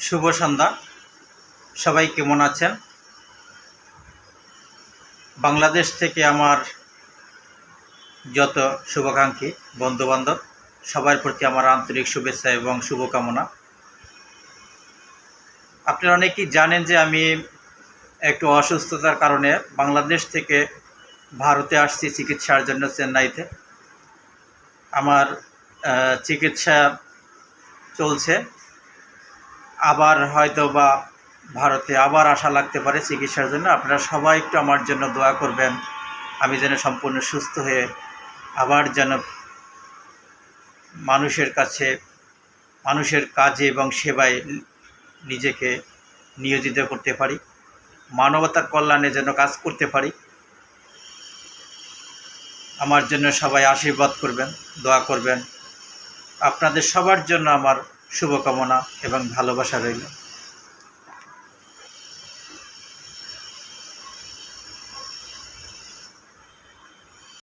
শুভ সন্ধ্যা। সবাই কেমন আছেন? বাংলাদেশ থেকে আমার যত শুভাকাঙ্ক্ষী বন্ধুবান্ধব সবার প্রতি আমার আন্তরিক শুভেচ্ছা এবং শুভকামনা। আপনারা অনেকেই জানেন যে আমি একটু অসুস্থতার কারণে বাংলাদেশ থেকে ভারতে আসছি চিকিৎসার জন্য চেন্নাইতে। আমার চিকিৎসা চলছে, আবার হয়তো বা ভারতে আবার আসা লাগতে পারে চিকিৎসার জন্য। আপনারা সবাই একটু আমার জন্য দোয়া করবেন, আমি যেন সম্পূর্ণ সুস্থ হয়ে আবার যেন মানুষের কাছে, মানুষের কাজে এবং সেবায় নিজেকে নিয়োজিত করতে পারি, মানবতার কল্যাণে যেন কাজ করতে পারি। আমার জন্য সবাই আশীর্বাদ করবেন, দোয়া করবেন। আপনাদের সবার জন্য আমার শুভকামনা এবং ভালোবাসা রইল।